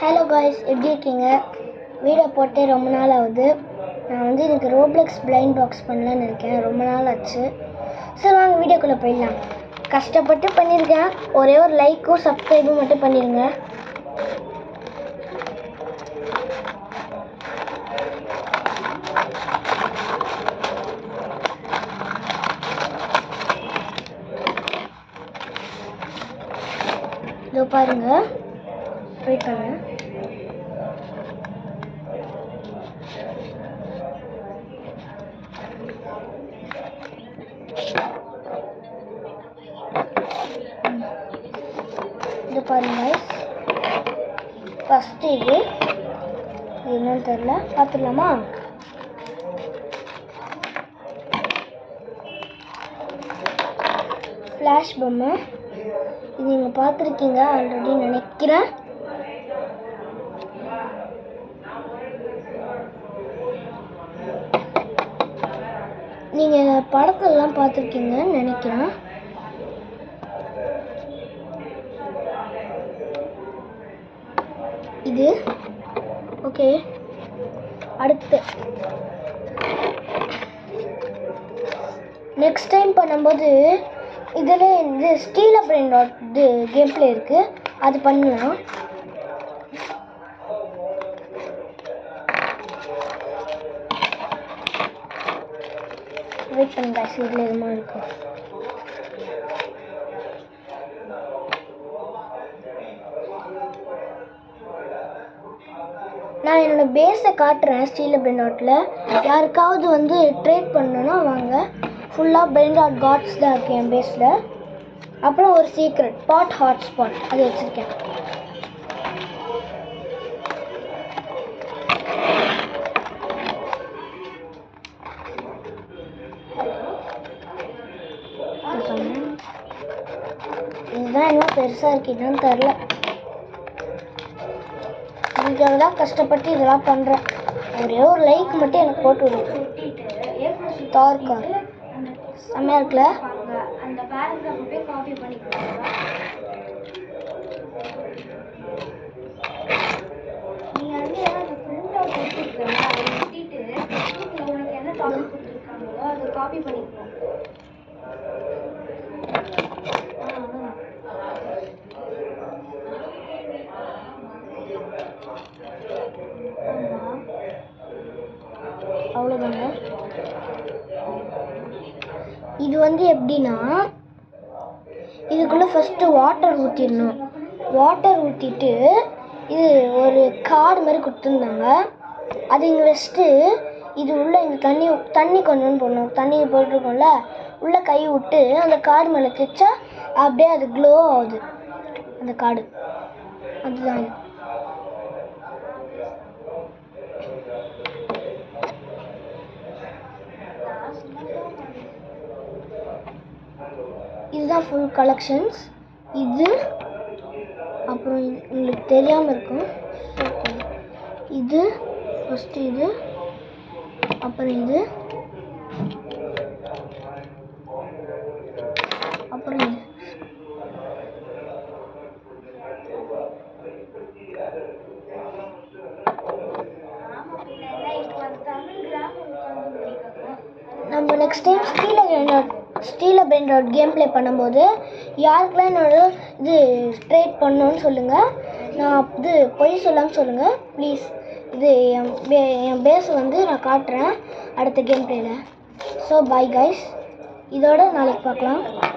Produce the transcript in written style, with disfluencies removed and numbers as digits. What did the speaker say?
Hello guys, எப்படி இருக்கீங்க? Video போட்டே ரொம்ப நாள் ஆகுது. நான் வந்து எனக்கு ரோப்ளக்ஸ் பிளைண்ட் பாக்ஸ் பண்ணலான்னு இருக்கேன். ரொம்ப நாள் ஆச்சு. சரி வாங்க வீடியோக்குள்ளே போயிடலாம். கஷ்டப்பட்டு பண்ணியிருக்கேன். ஒரே ஒரு லைக்கும் சப்ஸ்கிரைபும் மட்டும் பண்ணிடுங்க. இதோ பாருங்க, வெயிட் பண்ணுங்க. இது பாருங்க, ஃபர்ஸ்ட் இது என்னன்னு தெரியல, பார்த்துடலாமா? ஃப்ளாஷ் பொம்மை. இது நீங்கள் பார்த்துருக்கீங்க ஆல்ரெடி நினைக்கிறேன். நீங்கள் படத்தெல்லாம் பார்த்துருக்கீங்கன்னு நினைக்கிறேன். இது ஓகே. அடுத்து நெக்ஸ்ட் டைம் பண்ணும்போது இதில் இந்த ஸ்டீல் பிரைண்ட் இது கேம் பிளே இருக்குது, அது பண்ணலாம். வெயிட் பண்ணுங்க, இதில் எதுமா இருக்கும். நான் என்னோட பேஸை காட்டுறேன். ஸ்டீல் பிரைண்ட் ஆர்ட்டில் யாருக்காவது வந்து ட்ரேட் பண்ணணுன்னா வாங்க. ஃபுல்லாக பிரைண்ட் ஆர்ட் காட்ஸ் தான் இருக்குது என் பேஸில். அப்புறம் ஒரு சீக்ரெட் பாட் ஹாட் ஸ்பாட் அது வச்சுருக்கேன். இதுதான் இன்னும் பெருசாக இருக்கு, என்னன்னு தெரில. இதுக்காக தான் கஷ்டப்பட்டு இதெல்லாம் பண்ணுறேன். ஒரே ஒரு லைக் மட்டும் எனக்கு போட்டு விடுங்க. தார் கார் செம்மையாக இருக்குல்ல? அந்த பேராகிராஃபை போய் காப்பி பண்ணிக்கலாம். நீங்கள் வந்து அந்த பிரிண்ட் அவுட் கொடுத்துருக்கேன், அதை ஒட்டிட்டு உனக்கு என்ன டாபிக் கொடுத்துருக்காங்களோ அதை காப்பி பண்ணிக்கலாம். அவ்வளோதாங்க. இது வந்து எப்படின்னா, இதுக்குள்ளே ஃபஸ்ட்டு வாட்டர் ஊற்றிடணும். வாட்டர் ஊற்றிட்டு இது ஒரு கார்டு மாதிரி கொடுத்துருந்தாங்க, அது இங்கே வச்சுட்டு இது உள்ளே இந்த தண்ணி கொஞ்சம் போடணும். தண்ணி போட்டிருக்கோம்ல, உள்ளே கை விட்டு அந்த கார்டு மேலே தைச்சா அப்படியே அது க்ளோ ஆகுது அந்த கார்டு. அதுதான் இதுதான் ஃபுல் கலெக்ஷன்ஸ். இது அப்புறம் உங்களுக்கு தெரியாமல் இருக்கும். இது ஃபஸ்ட்டு, இது அப்புறம் இது அப்புறம் இது. நம்ம next time steel பிரைண்ட் art game play பண்ணும்போது யாருக்கெல்லாம் என்னோட இது ட்ரேட் பண்ணணும்னு சொல்லுங்கள். நான் இது பொய் சொல்லாமல் சொல்லுங்கள் ப்ளீஸ். இது என் பேஸை வந்து நான் காட்டுறேன் அடுத்த கேம் பிளேயில். ஸோ பாய் கைஸ், இதோட நாளைக்கு பார்க்கலாம்.